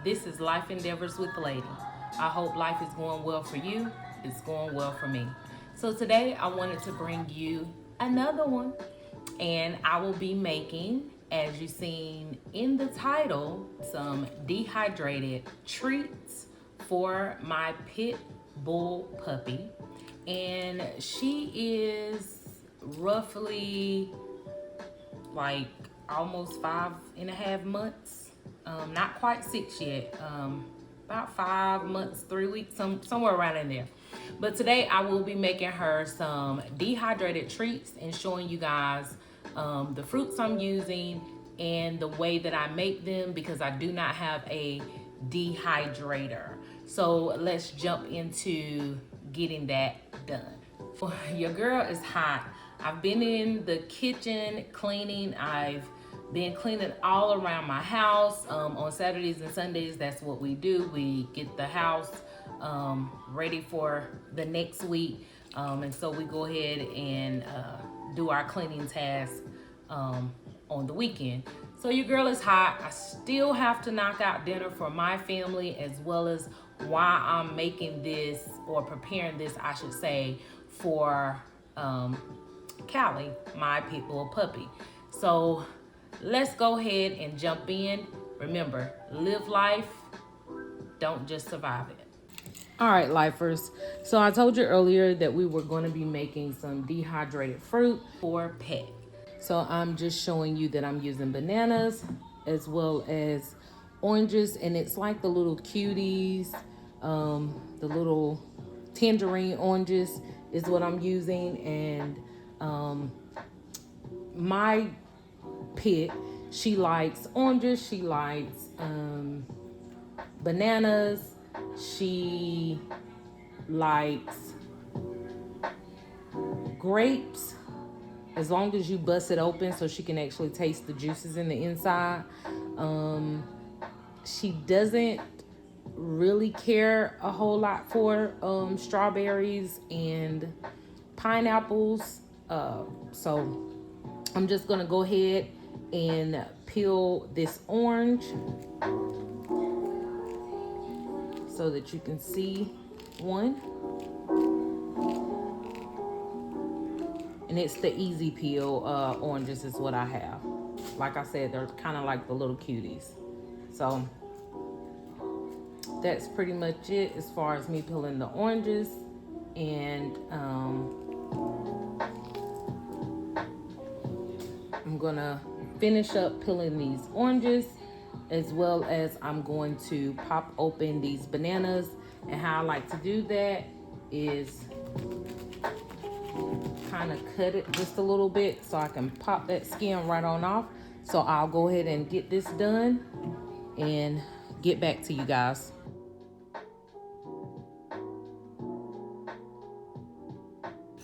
This is Life Endeavors with the Lady. I hope life is going well for you. It's going well for me. So today I wanted to bring you another one. And I will be making, as you've seen in the title, some dehydrated treats for my pit bull puppy. And she is roughly like almost 5.5 months. Not quite 6 yet. About 5 months, 3 weeks, somewhere around in there. But today I will be making her some dehydrated treats and showing you guys the fruits I'm using and the way that I make them, because I do not have a dehydrator. So let's jump into getting that done. Your girl is hot. I've been in the kitchen cleaning. I've been cleaning all around my house. On Saturdays and Sundays, that's what we do. We get the house ready for the next week. And so we go ahead and do our cleaning task on the weekend. So your girl is hot. I still have to knock out dinner for my family, as well as why I'm making this, or preparing this, I should say, for Callie, my pit bull puppy. So let's go ahead and jump in. Remember, live life, don't just survive it. All right, lifers. So I told you earlier that we were going to be making some dehydrated fruit for pet. So I'm just showing you that I'm using bananas as well as oranges, and it's like the little cuties, the little tangerine oranges is what I'm using. And my pit, she likes oranges, she likes bananas, she likes grapes, as long as you bust it open so she can actually taste the juices in the inside. She doesn't really care a whole lot for strawberries and pineapples. So I'm just gonna go ahead and peel this orange so that you can see one. And it's the easy peel oranges is what I have. Like I said, they're kind of like the little cuties. So that's pretty much it as far as me peeling the oranges. And I'm gonna finish up peeling these oranges, as well as I'm going to pop open these bananas. And how I like to do that is kind of cut it just a little bit so I can pop that skin right on off. So I'll go ahead and get this done and get back to you guys.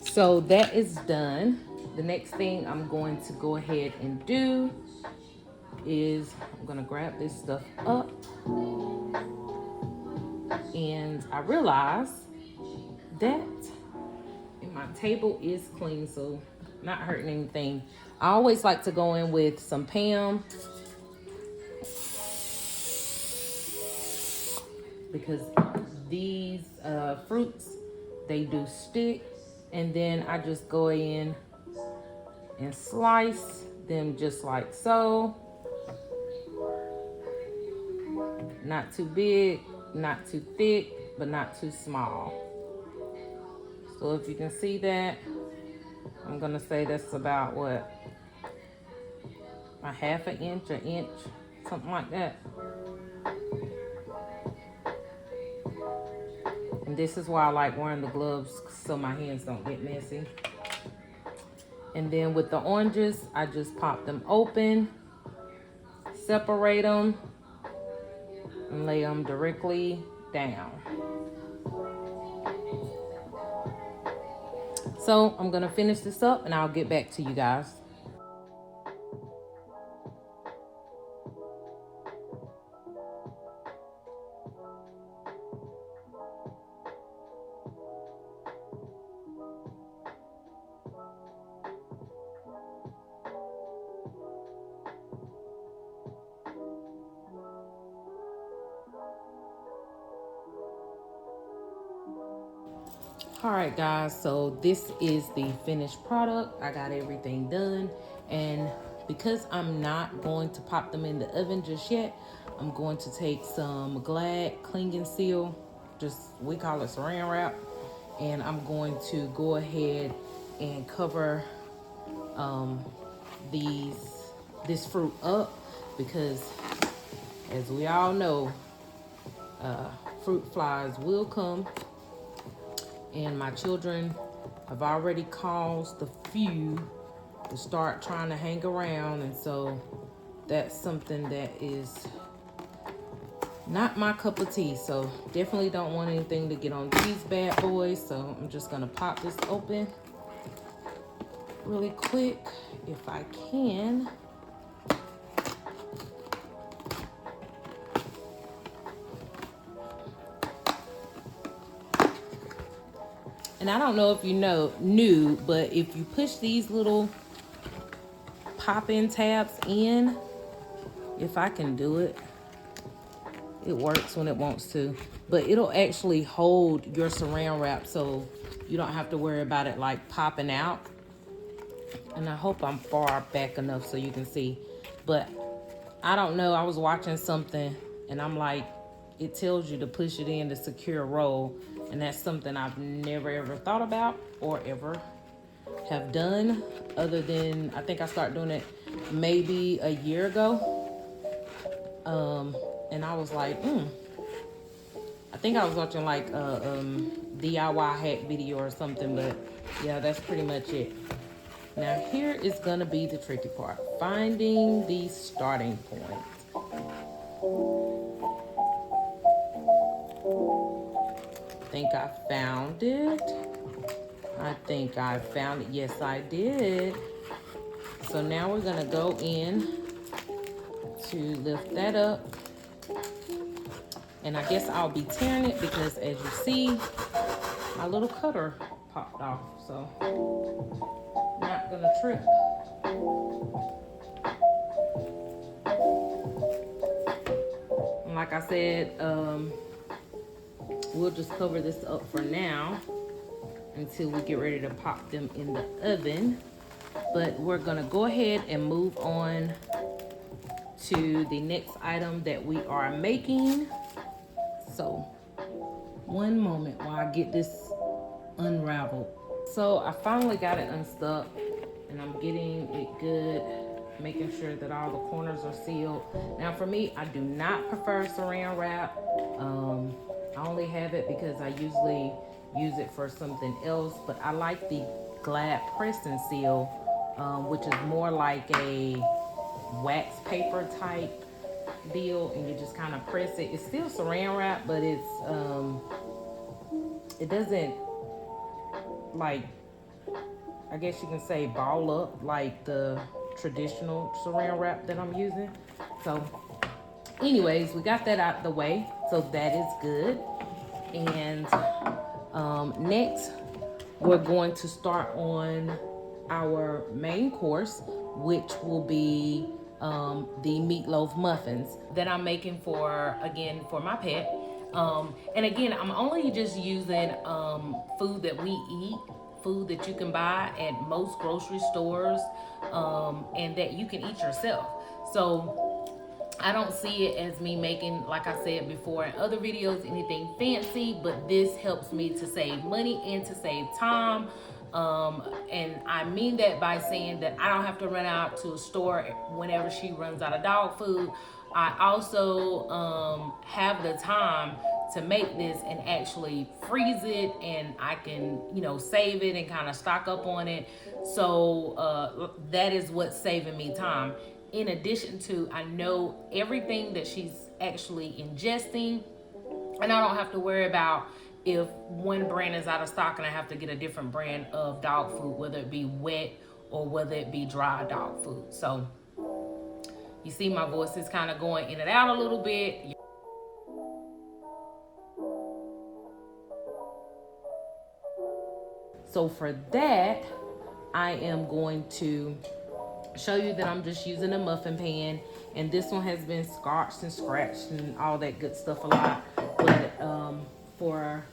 So that is done. The next thing I'm going to go ahead and do is I'm gonna grab this stuff up, and I realize that my table is clean, so not hurting anything. I always like to go in with some Pam, because these fruits, they do stick. And then I just go in and slice them just like so. Not too big, not too thick, but not too small. So if you can see that, I'm gonna say that's about what, a half an inch, something like that. And this is why I like wearing the gloves, so my hands don't get messy. And then with the oranges, I just pop them open, separate them, and lay them directly down. So I'm gonna finish this up and I'll get back to you guys. All right, guys, so this is the finished product. I got everything done, and because I'm not going to pop them in the oven just yet, I'm going to take some Glad Cling and Seal, we call it saran wrap, and I'm going to go ahead and cover this fruit up, because as we all know, fruit flies will come, and my children have already caused a few to start trying to hang around, and so that's something that is not my cup of tea. So definitely don't want anything to get on these bad boys. So I'm just gonna pop this open really quick if I can. And I don't know if you knew, but if you push these little pop-in tabs in, if I can do it, it works when it wants to, but it'll actually hold your saran wrap, so you don't have to worry about it like popping out. And I hope I'm far back enough so you can see, but I don't know, I was watching something and I'm like, it tells you to push it in to secure roll, and that's something I've never ever thought about or ever have done, other than I think I started doing it maybe a year ago. And I was like, I think I was watching like a DIY hack video or something, but yeah, that's pretty much it. Now here is gonna be the tricky part, finding the starting point. I think I found it. Yes, I did. So now we're gonna go in to lift that up. And I guess I'll be tearing it because, as you see, my little cutter popped off. So not gonna trip. And like I said, we'll just cover this up for now until we get ready to pop them in the oven. But we're gonna go ahead and move on to the next item that we are making. So one moment while I get this unraveled. So I finally got it unstuck, and I'm getting it good, making sure that all the corners are sealed. Now for me, I do not prefer saran wrap. I only have it because I usually use it for something else, but I like the Glad Press and Seal, which is more like a wax paper type deal, and you just kind of press it. It's still saran wrap, but it doesn't, like, I guess you can say, ball up like the traditional saran wrap that I'm using. So anyways, we got that out the way, so that is good. And next we're going to start on our main course, which will be the meatloaf muffins that I'm making for my pet. And again, I'm only just using food that we eat, food that you can buy at most grocery stores, and that you can eat yourself. So I don't see it as me making, like I said before in other videos, anything fancy, but this helps me to save money and to save time. And I mean that by saying that I don't have to run out to a store whenever she runs out of dog food. I also have the time to make this and actually freeze it, and I can, save it and kind of stock up on it. So that is what's saving me time. In addition to, I know everything that she's actually ingesting, and I don't have to worry about if one brand is out of stock and I have to get a different brand of dog food, whether it be wet or whether it be dry dog food. So you see my voice is kind of going in and out a little bit. So for that, I am going to show you that I'm just using a muffin pan, and this one has been scorched and scratched and all that good stuff a lot, but for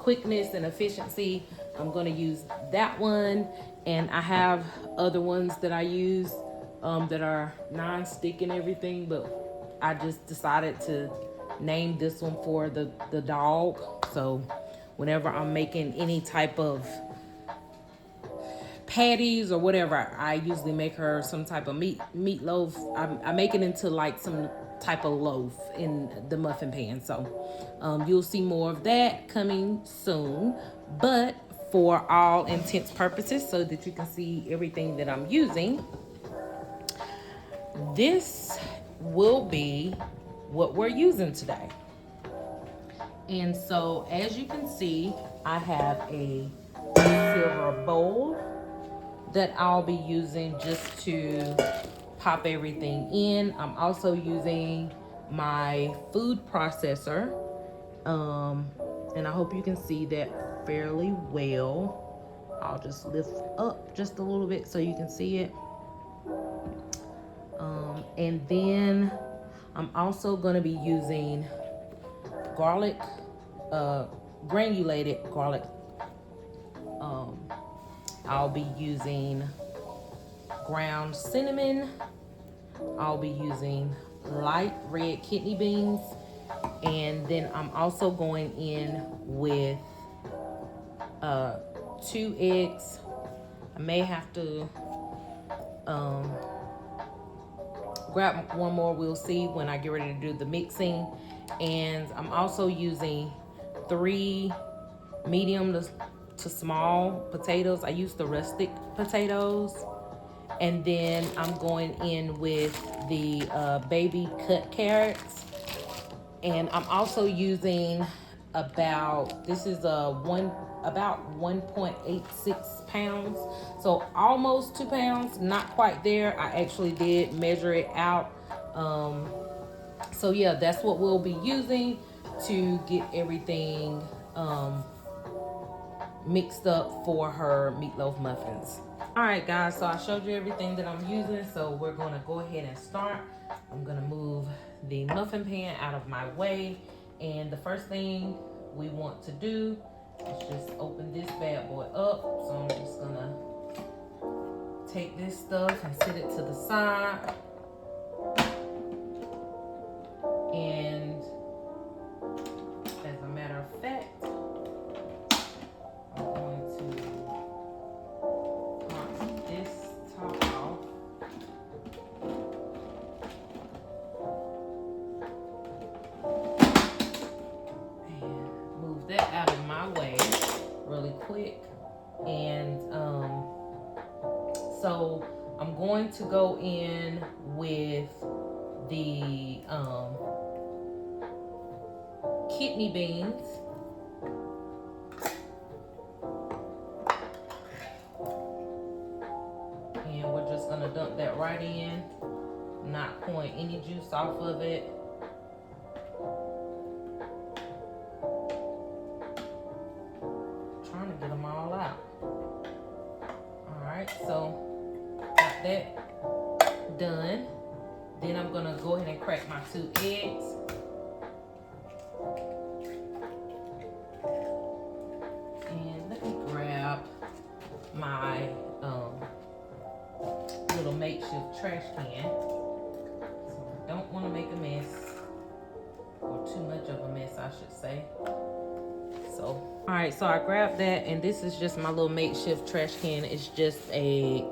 quickness and efficiency, I'm gonna use that one. And I have other ones that I use that are non-stick and everything, but I just decided to name this one for the dog. So whenever I'm making any type of patties or whatever, I usually make her some type of meatloaf. I make it into like some type of loaf in the muffin pan. So you'll see more of that coming soon. But for all intents purposes, so that you can see everything that I'm using, this will be what we're using today. And so as you can see, I have a silver bowl that I'll be using just to pop everything in. I'm also using my food processor, and I hope you can see that fairly well. I'll just lift up just a little bit so you can see it. And then I'm also going to be using garlic, granulated garlic. I'll be using ground cinnamon. I'll be using light red kidney beans. And then I'm also going in with 2 eggs. I may have to grab one more, we'll see when I get ready to do the mixing. And I'm also using 3 medium to small potatoes. I use the rustic potatoes. And then I'm going in with the baby cut carrots. And I'm also using about 1.86 pounds. So almost 2 pounds, not quite there. I actually did measure it out. So yeah, that's what we'll be using to get everything mixed up for her meatloaf muffins. All right, guys, so I showed you everything that I'm using. So we're gonna go ahead and start. I'm gonna move the muffin pan out of my way. And the first thing we want to do is just open this bad boy up. So I'm just gonna take this stuff and set it to the side. And as a matter of fact, I'm going to pop this top off. And move that out of my way really quick. And so I'm going to go in with the kidney beans. And we're just gonna dump that right in, not pouring any juice off of it. Trying to get them all out. All right, so got that done. Then I'm gonna go ahead and crack my 2 eggs. And let me grab my little makeshift trash can. So I don't want to make a mess, or too much of a mess, I should say. So, all right, so I grabbed that, and this is just my little makeshift trash can. It's just a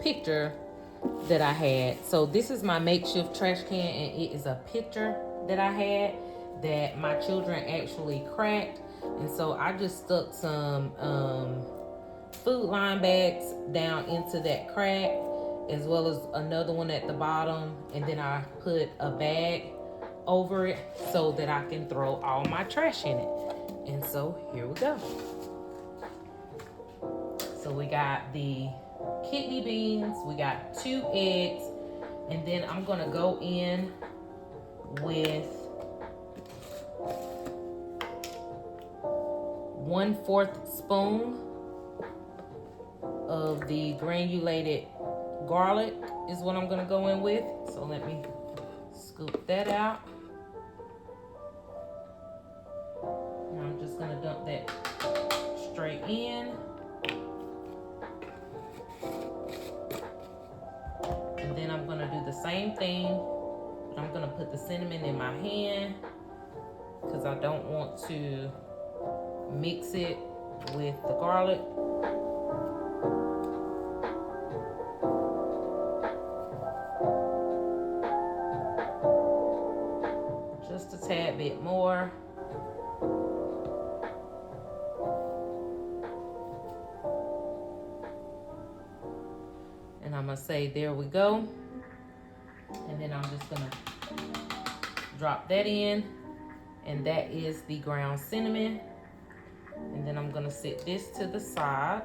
picture that I had. So this is my makeshift trash can, and it is a picture that I had that my children actually cracked. And so I just stuck some food line bags down into that crack, as well as another one at the bottom, and then I put a bag over it so that I can throw all my trash in it. And so here we go. So we got the kidney beans, we got 2 eggs, and then I'm gonna go in with 1/4 spoon of the granulated garlic is what I'm gonna go in with. So let me scoop that out. same thing, but I'm gonna put the cinnamon in my hand because I don't want to mix it with the garlic. Just a tad bit more. And I'm gonna say, there we go. And then I'm just gonna drop that in. And that is the ground cinnamon. And then I'm gonna set this to the side.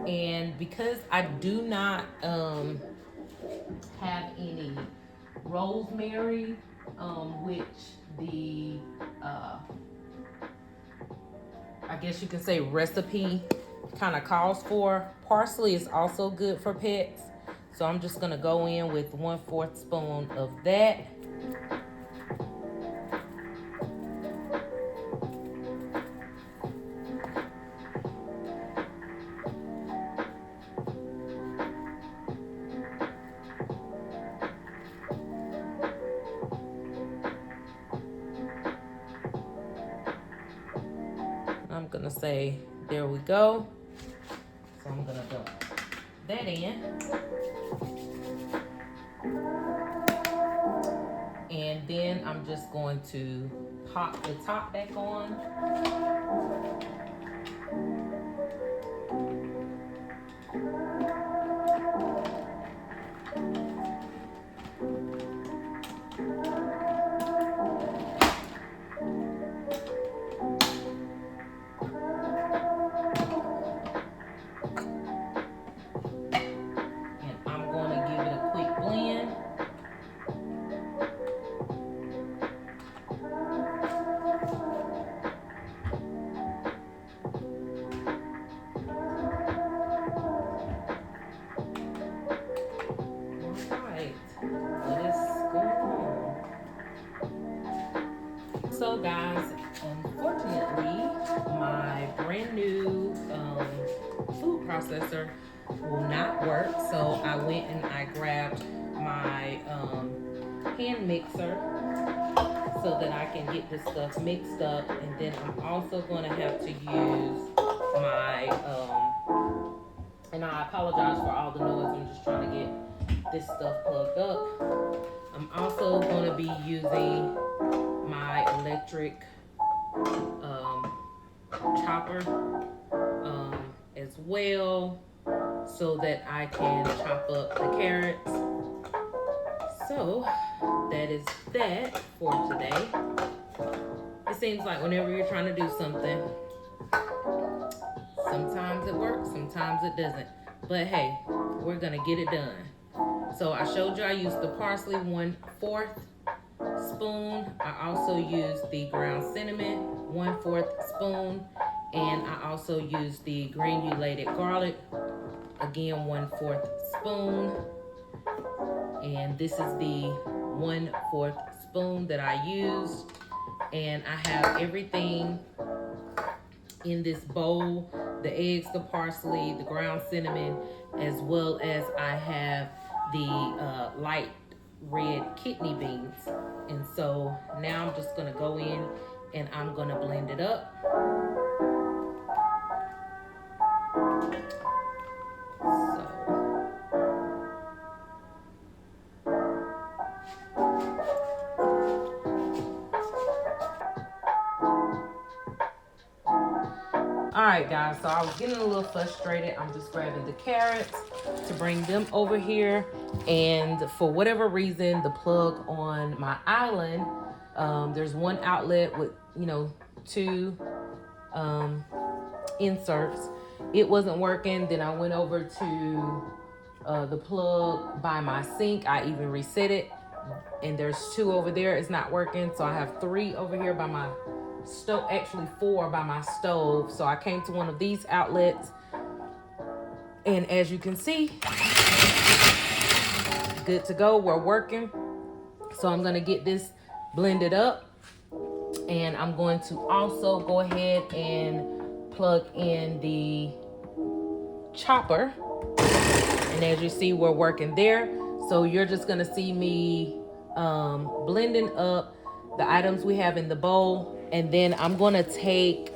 And because I do not have any rosemary, which the I guess you can say recipe kind of calls for. Parsley is also good for pets. So I'm just gonna go in with 1/4 spoon of that. I'm gonna say, there we go. So I'm gonna dump that in. And then I'm just going to pop the top back on. So guys, unfortunately, my brand new food processor will not work. So I went and I grabbed my hand mixer so that I can get this stuff mixed up. And then I'm also going to have to use my, and I apologize for all the noise, I'm just trying to get this stuff plugged up. I'm also going to be using my electric chopper as well, so that I can chop up the carrots. So that is that for today. It seems like whenever you're trying to do something, sometimes it works, sometimes it doesn't. But hey, we're gonna get it done. So I showed you I used the parsley 1/4 spoon. I also used the ground cinnamon 1/4 spoon, and I also used the granulated garlic, again 1/4 spoon. And this is the 1/4 spoon that I used. And I have everything in this bowl: the eggs, the parsley, the ground cinnamon, as well as I have the light red kidney beans. And so now I'm just gonna go in and I'm gonna blend it up. Alright guys, so I was getting a little frustrated. I'm just grabbing the carrots to bring them over here. And for whatever reason, the plug on my island, there's one outlet with, 2 inserts. It wasn't working. Then I went over to the plug by my sink. I even reset it. And there's 2 over there. It's not working. So I have 3 over here by my stove, actually 4 by my stove. So I came to one of these outlets, and as you can see, good to go. We're working. So I'm gonna get this blended up, and I'm going to also go ahead and plug in the chopper. And as you see, we're working there. So you're just gonna see me blending up the items we have in the bowl. And then I'm gonna take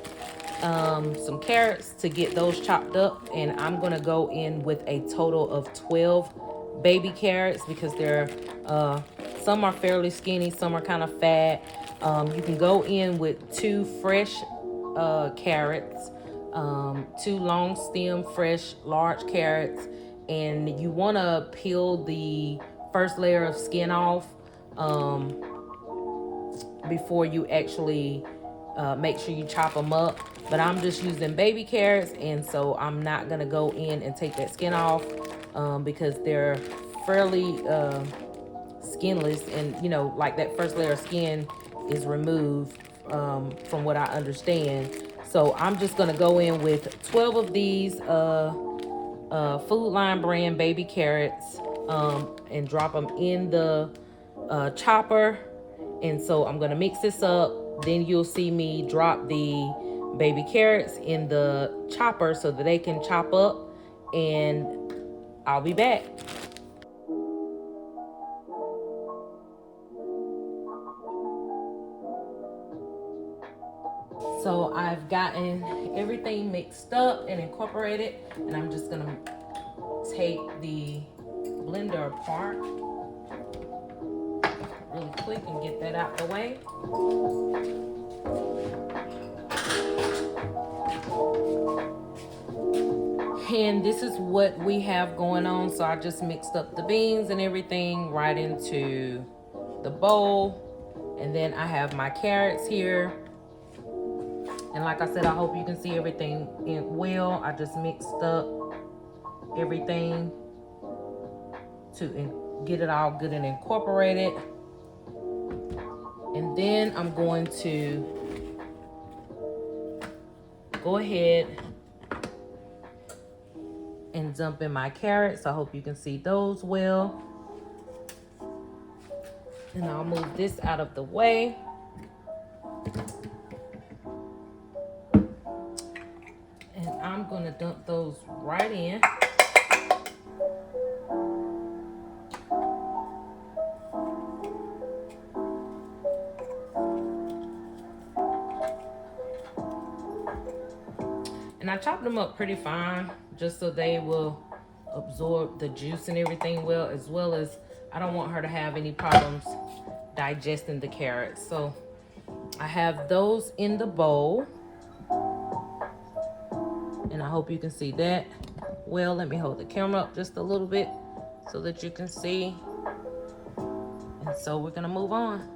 some carrots to get those chopped up. And I'm gonna go in with a total of 12 baby carrots because they're, some are fairly skinny, some are kind of fat. You can go in with 2 fresh carrots, 2 long stem fresh large carrots, and you want to peel the first layer of skin off before you actually make sure you chop them up. But I'm just using baby carrots, and so I'm not gonna go in and take that skin off because they're fairly skinless, and you know, like that first layer of skin is removed from what I understand. So I'm just gonna go in with 12 of these Food Line brand baby carrots and drop them in the chopper. And so I'm gonna mix this up. Then you'll see me drop the baby carrots in the chopper so that they can chop up, and I'll be back. So I've gotten everything mixed up and incorporated, and I'm just gonna take the blender apart really quick and get that out the way. And this is what we have going on. So I just mixed up the beans and everything right into the bowl. And then I have my carrots here. And like I said, I hope you can see everything in well. I just mixed up everything to get it all good and incorporated. And then I'm going to go ahead and dump in my carrots. I hope you can see those well. And I'll move this out of the way. And I'm gonna dump those right in. And I chopped them up pretty fine just so they will absorb the juice and everything well, as I don't want her to have any problems digesting the carrots. So I have those in the bowl, and I hope you can see that well. Let me hold the camera up just a little bit so that you can see. And so we're gonna move on.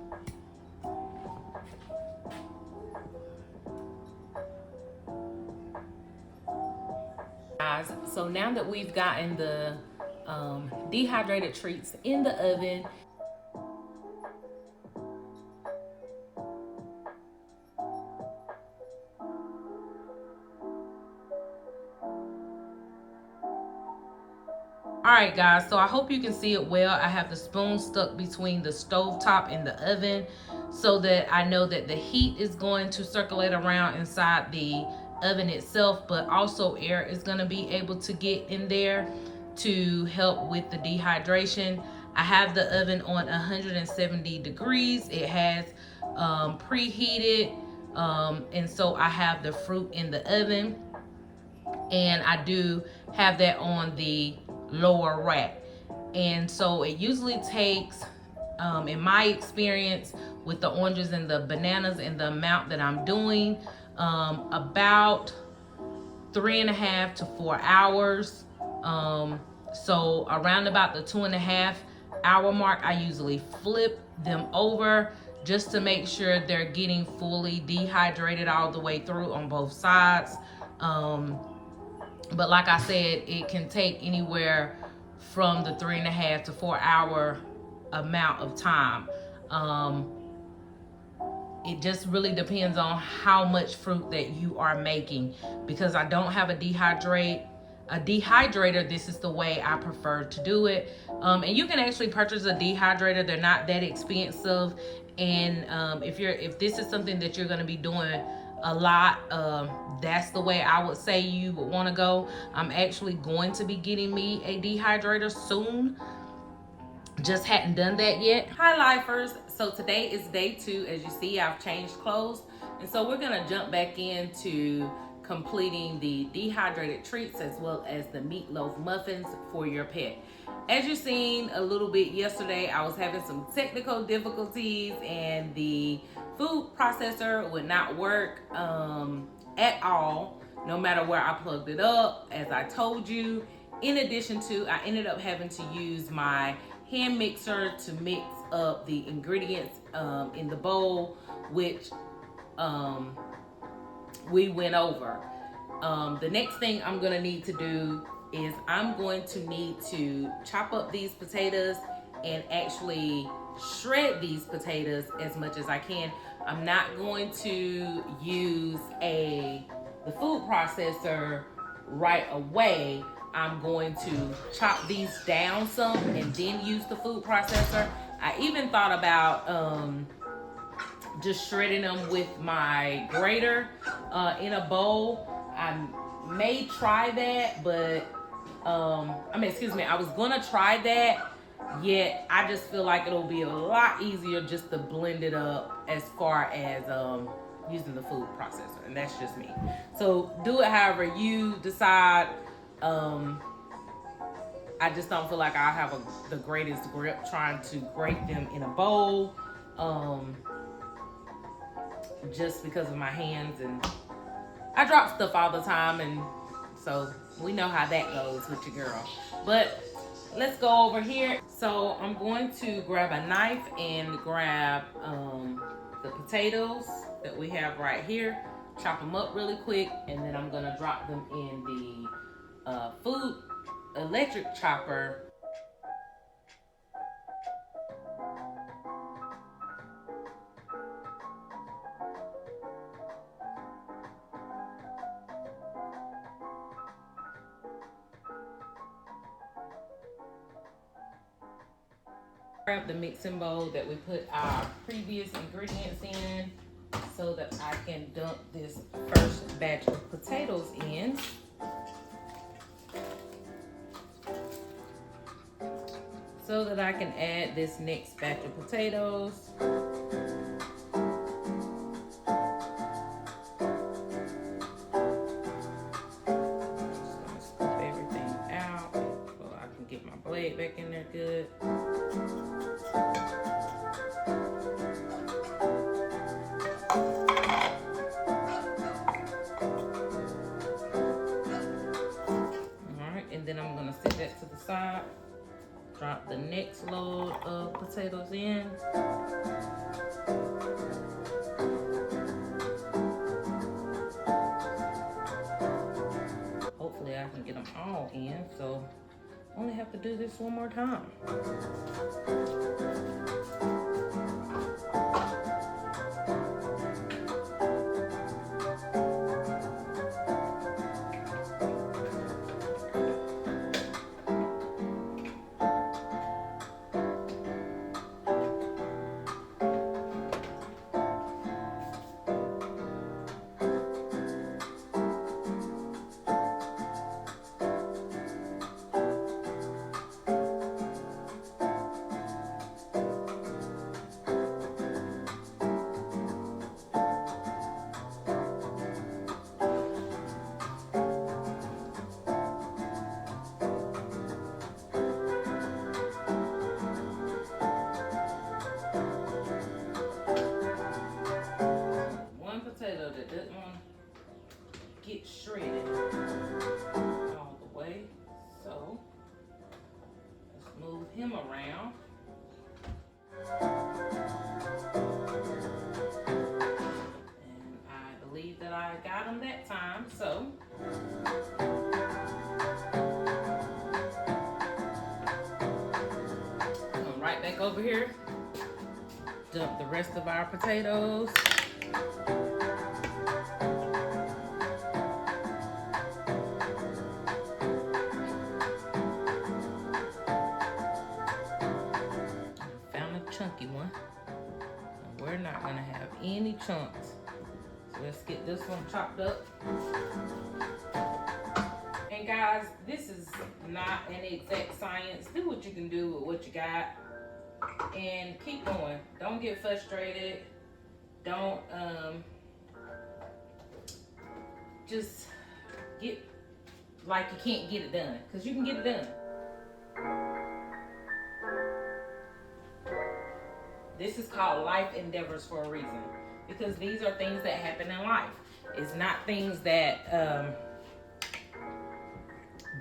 Guys, so now that we've gotten the dehydrated treats in the oven, all right guys, so I hope you can see it well. I have the spoon stuck between the stove top and the oven so that I know that the heat is going to circulate around inside the oven itself, but also air is going to be able to get in there to help with the dehydration. I have the oven on 170 degrees. It has preheated, and so I have the fruit in the oven, and I do have that on the lower rack. And so it usually takes, in my experience with the oranges and the bananas and the amount that I'm doing, about 3.5 to 4 hours. So around about the 2.5 hour mark, I usually flip them over just to make sure they're getting fully dehydrated all the way through on both sides. But like I said, it can take anywhere from the 3.5 to 4 hour amount of time. It just really depends on how much fruit that you are making. Because I don't have a dehydrator, this is the way I prefer to do it. And you can actually purchase a dehydrator. They're not that expensive. And if this is something that you're going to be doing a lot. That's the way I would say you would want to go. I'm actually going to be getting me a dehydrator soon. Just hadn't done that yet. Hi lifers, so today is day 2. As you see, I've changed clothes, and so we're gonna jump back into completing the dehydrated treats as well as the meatloaf muffins for your pet. As you've seen a little bit yesterday, I was having some technical difficulties and the food processor would not work at all, no matter where I plugged it up, as I told you. In addition to, I ended up having to use my hand mixer to mix up the ingredients in the bowl, which we went over. The next thing I'm gonna need to do is I'm going to need to chop up these potatoes and actually shred these potatoes as much as I can. I'm not going to use the food processor right away. I'm going to chop these down some and then use the food processor. I even thought about just shredding them with my grater in a bowl. I may try that, but I was gonna try that, yet I just feel like it'll be a lot easier just to blend it up as far as using the food processor, and that's just me. So do it however you decide. I just don't feel like I have the greatest grip trying to grate them in a bowl, just because of my hands, and I drop stuff all the time, and so we know how that goes with your girl. But let's go over here. So I'm going to grab a knife and grab the potatoes that we have right here, chop them up really quick, and then I'm gonna drop them in the food electric chopper. Grab the mixing bowl that we put our previous ingredients in so that I can dump this first batch of potatoes in. So that I can add this next batch of potatoes. Just gonna scoop everything out so I can get my blade back in there good. Alright, and then I'm gonna set that to the side. Drop the next load of potatoes in. Hopefully I can get them all in, so I only have to do this one more time. That doesn't want to get shredded all the way, so let's move him around. And I believe that I got him that time, so come right back over here, dump the rest of our potatoes. Chunky one. And we're not gonna have any chunks, let's get this one chopped up. And guys, this is not an exact science. Do what you can do with what you got and keep going. Don't get frustrated. Don't just get like you can't get it done, because you can get it done. This is called life endeavors for a reason, because these are things that happen in life. It's not things that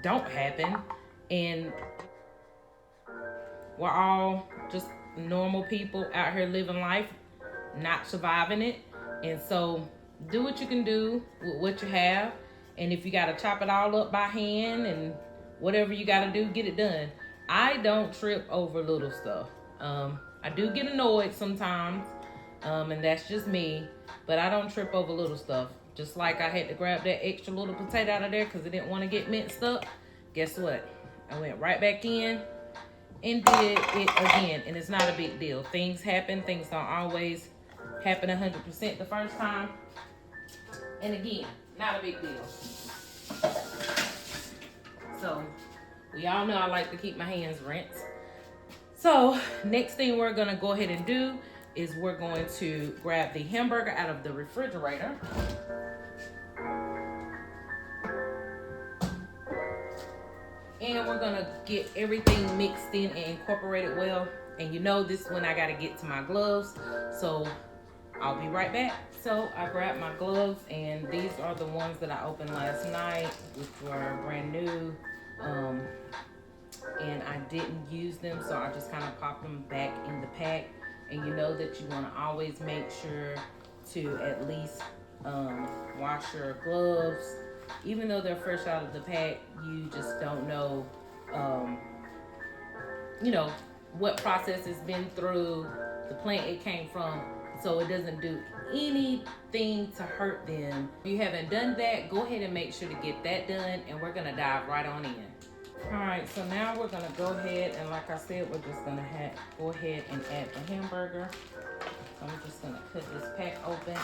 don't happen, and we're all just normal people out here living life, not surviving it. And so do what you can do with what you have, and if you got to chop it all up by hand and whatever you got to do, get it done. I don't trip over little stuff. I do get annoyed sometimes, and that's just me, but I don't trip over little stuff. Just like I had to grab that extra little potato out of there because it didn't want to get minced up. Guess what? I went right back in and did it again, and it's not a big deal. Things happen. Things don't always happen 100% the first time. And again, not a big deal. So, we all know I like to keep my hands rinsed. So, next thing we're going to go ahead and do is we're going to grab the hamburger out of the refrigerator. And we're gonna get everything mixed in and incorporated well. And you know this is when I gotta get to my gloves. So I'll be right back. So I grabbed my gloves, and these are the ones that I opened last night, which were brand new. And I didn't use them, so I just kind of popped them back in the pack. And you know that you wanna always make sure to at least wash your gloves. Even though they're fresh out of the pack, you just don't know, you know, what process it's been through, the plant it came from, so it doesn't do anything to hurt them. If you haven't done that, go ahead and make sure to get that done, and we're gonna dive right on in. All right, so now we're gonna go ahead, and like I said, we're just gonna go ahead and add the hamburger. So I'm just gonna cut this pack open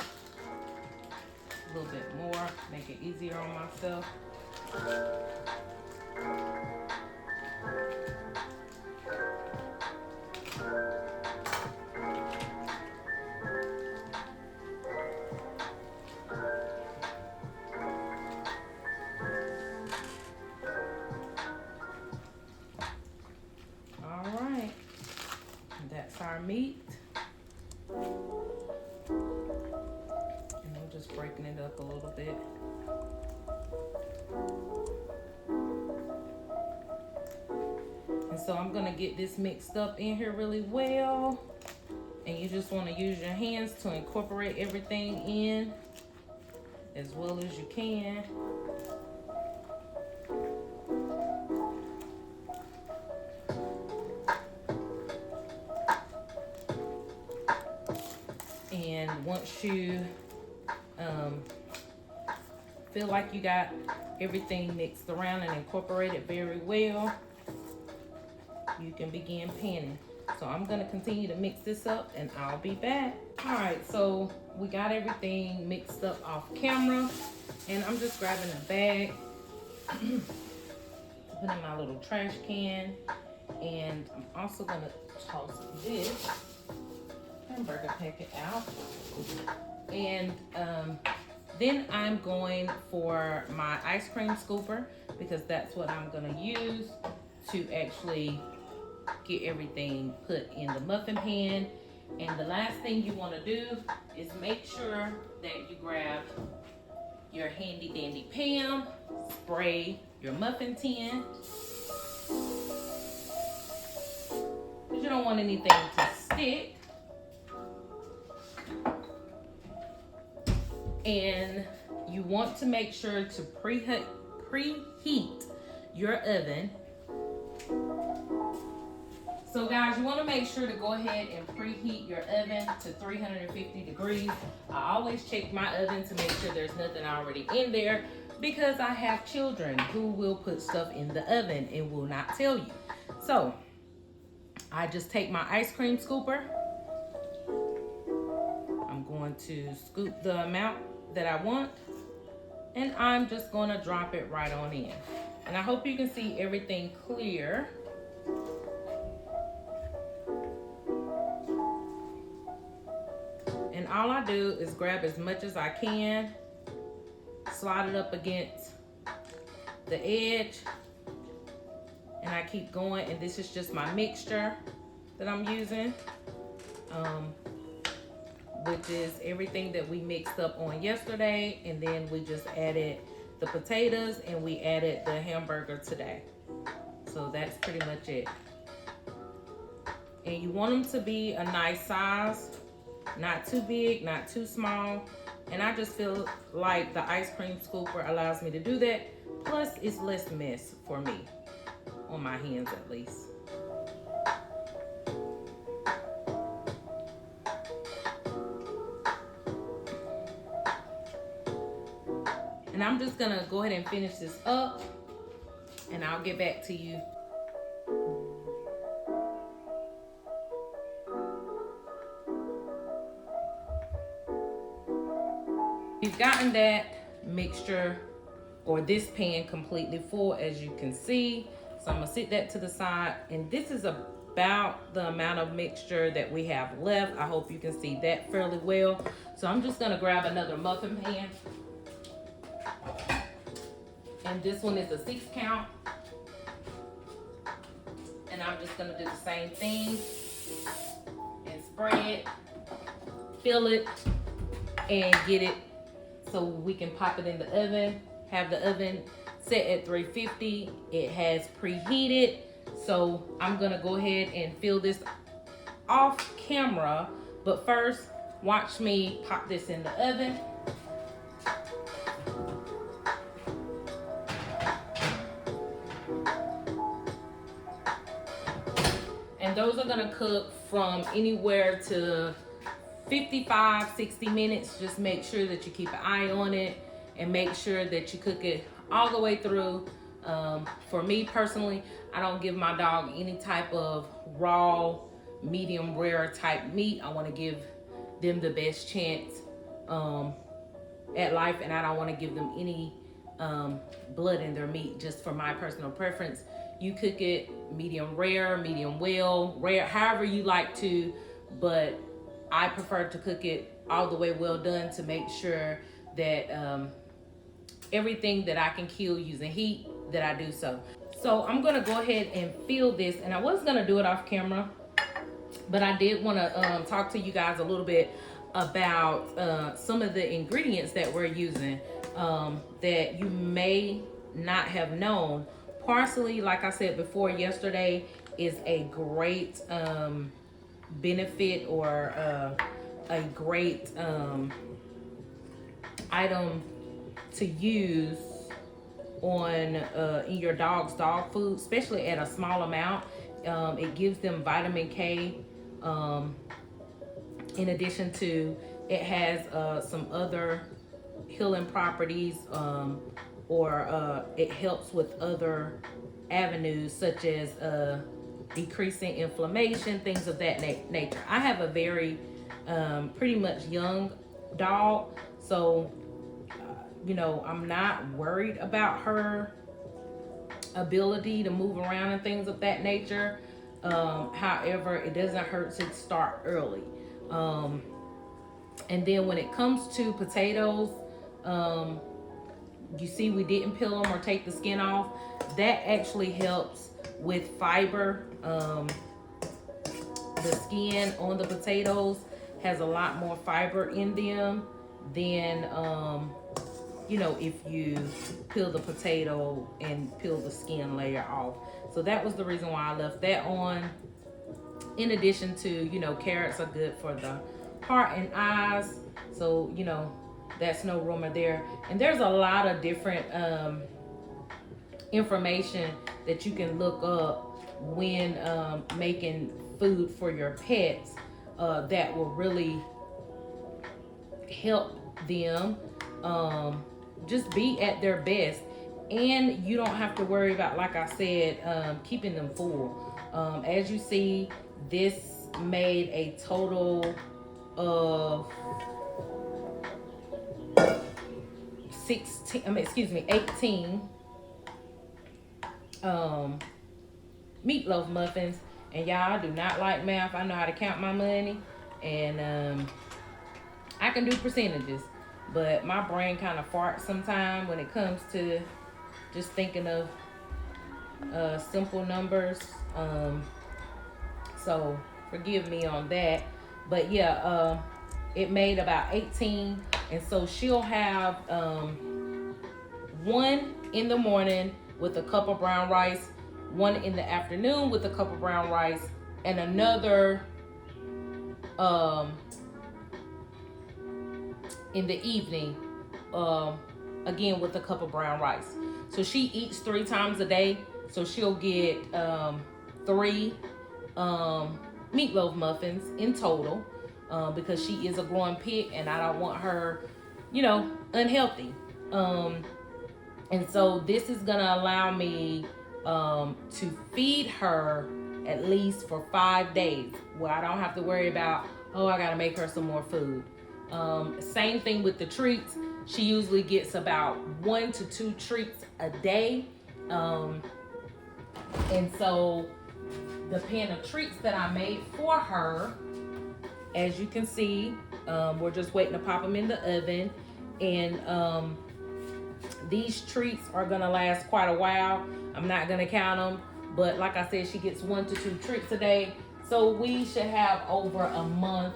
a little bit more, make it easier on myself. All right, that's our meat. Just breaking it up a little bit. And so I'm gonna get this mixed up in here really well. And you just wanna use your hands to incorporate everything in as well as you can. And once you feel like you got everything mixed around and incorporated very well, you can begin panning. So I'm gonna continue to mix this up, and I'll be back. All right, so we got everything mixed up off camera, and I'm just grabbing a bag, put in my little trash can, and I'm also gonna toss this hamburger packet out. And then I'm going for my ice cream scooper, because that's what I'm gonna use to actually get everything put in the muffin pan. And the last thing you wanna do is make sure that you grab your handy dandy Pam, spray your muffin tin, because you don't want anything to stick. And you want to make sure to preheat your oven. So guys, you want to make sure to go ahead and preheat your oven to 350 degrees. I always check my oven to make sure there's nothing already in there, because I have children who will put stuff in the oven and will not tell you. So I just take my ice cream scooper. I'm going to scoop the amount that I want, and I'm just going to drop it right on in. And I hope you can see everything clear. And all I do is grab as much as I can, slide it up against the edge, and I keep going. And this is just my mixture that I'm using, which is everything that we mixed up on yesterday, and then we just added the potatoes and we added the hamburger today. So that's pretty much it. And you want them to be a nice size, not too big, not too small. And I just feel like the ice cream scooper allows me to do that. Plus, it's less mess for me, on my hands at least. And I'm just gonna go ahead and finish this up, and I'll get back to you. We've gotten that mixture or this pan completely full, as you can see. So I'm gonna sit that to the side, and this is about the amount of mixture that we have left. I hope you can see that fairly well. So I'm just gonna grab another muffin pan, and this one is a 6 count. And I'm just gonna do the same thing and spread, fill it, and get it so we can pop it in the oven. Have the oven set at 350. It has preheated. So I'm gonna go ahead and fill this off camera. But first, watch me pop this in the oven. And those are gonna cook from anywhere to 55, 60 minutes. Just make sure that you keep an eye on it and make sure that you cook it all the way through. For me personally, I don't give my dog any type of raw, medium rare type meat. I want to give them the best chance at life, and I don't want to give them any blood in their meat, just for my personal preference. You cook it medium rare, medium well, rare, however you like to, but I prefer to cook it all the way well done to make sure that everything that I can kill using heat, that I do so. So I'm gonna go ahead and fill this, and I was gonna do it off camera, but I did wanna talk to you guys a little bit about some of the ingredients that we're using that you may not have known. Parsley, like I said before yesterday, is a great benefit or a great item to use on in your dog's dog food, especially at a small amount. It gives them vitamin K. In addition to, it has some other healing properties, or it helps with other avenues such as decreasing inflammation, things of that nature. I have a very pretty much young dog, so you know, I'm not worried about her ability to move around and things of that nature. However, it doesn't hurt to start early. And then when it comes to potatoes, you see we didn't peel them or take the skin off. That actually helps with fiber. The skin on the potatoes has a lot more fiber in them than you know, if you peel the potato and peel the skin layer off. So that was the reason why I left that on. In addition to, you know, carrots are good for the heart and eyes. So, you know, that's no rumor there. And there's a lot of different information that you can look up when making food for your pets that will really help them just be at their best. And you don't have to worry about, like I said, keeping them full. As you see, this made a total of 18 meatloaf muffins. And y'all, I do not like math. I know how to count my money, and I can do percentages, but my brain kind of farts sometimes when it comes to just thinking of simple numbers. So forgive me on that. But yeah, it made about 18, and so she'll have one in the morning with a cup of brown rice, one in the afternoon with a cup of brown rice, and another in the evening, again with a cup of brown rice. So she eats 3 times a day, so she'll get 3 meatloaf muffins in total, because she is a growing pig and I don't want her, unhealthy. And so this is gonna allow me to feed her at least for 5 days, where I don't have to worry about, oh, I gotta make her some more food. Same thing with the treats. She usually gets about 1 to 2 treats a day. And so the pan of treats that I made for her, as you can see, we're just waiting to pop them in the oven. And these treats are gonna last quite a while. I'm not gonna count them, but like I said, she gets 1 to 2 treats a day. So we should have over a month,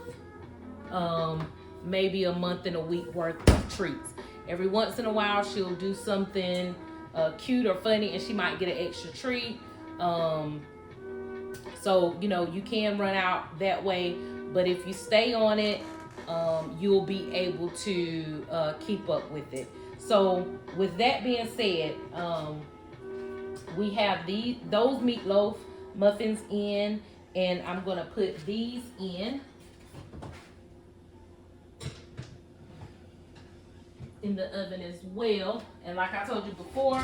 maybe a month and a week worth of treats. Every once in a while, she'll do something cute or funny, and she might get an extra treat. So, you can run out that way, but if you stay on it, you'll be able to keep up with it. So with that being said, we have those meatloaf muffins in, and I'm gonna put these in the oven as well. And like I told you before,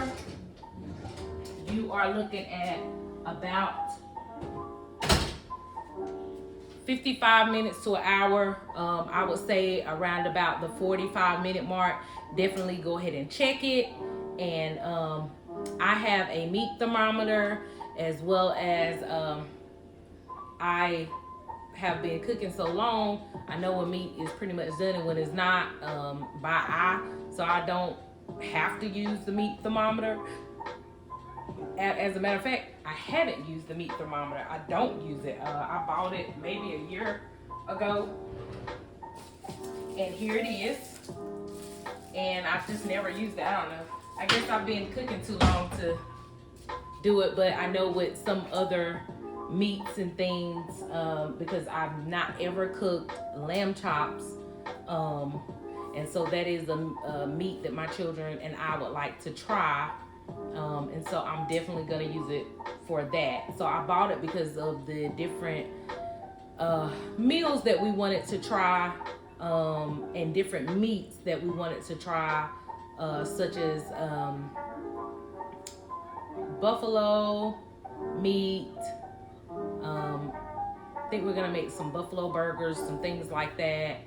you are looking at about 55 minutes to an hour. I would say around about the 45-minute mark. Definitely go ahead and check it. And I have a meat thermometer, as well as I have been cooking so long, I know when meat is pretty much done and when it's not, by eye. So I don't have to use the meat thermometer. As a matter of fact, I haven't used the meat thermometer. I don't use it. I bought it maybe a year ago, and here it is. And I've just never used it. I don't know. I guess I've been cooking too long to do it, but I know with some other meats and things, because I've not ever cooked lamb chops, and so that is a meat that my children and I would like to try. And so I'm definitely gonna use it for that. So I bought it because of the different meals that we wanted to try, and different meats that we wanted to try, such as buffalo meat. I think we're gonna make some buffalo burgers, some things like that.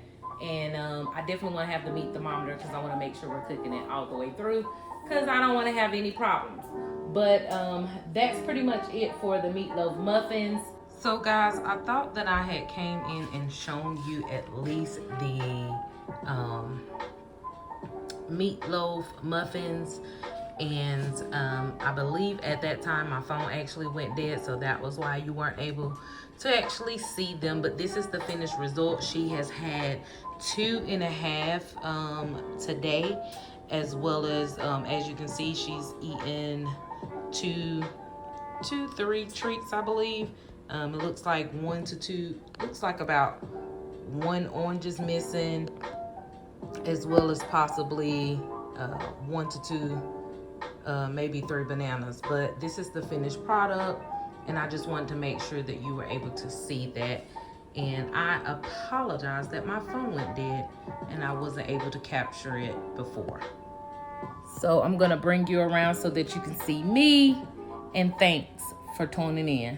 And I definitely want to have the meat thermometer because I want to make sure we're cooking it all the way through, because I don't want to have any problems. But that's pretty much it for the meatloaf muffins. So guys, I thought that I had came in and shown you at least the meatloaf muffins, and I believe at that time my phone actually went dead, so that was why you weren't able to actually see them. But this is the finished result. She has had 2.5 today, as well as you can see, she's eaten 3 treats, I believe. It looks like 1 to 2, looks like about 1 orange is missing, as well as possibly 1 to 2, maybe 3 bananas. But this is the finished product, and I just wanted to make sure that you were able to see that. And I apologize that my phone went dead and I wasn't able to capture it before. So I'm gonna bring you around so that you can see me, and thanks for tuning in.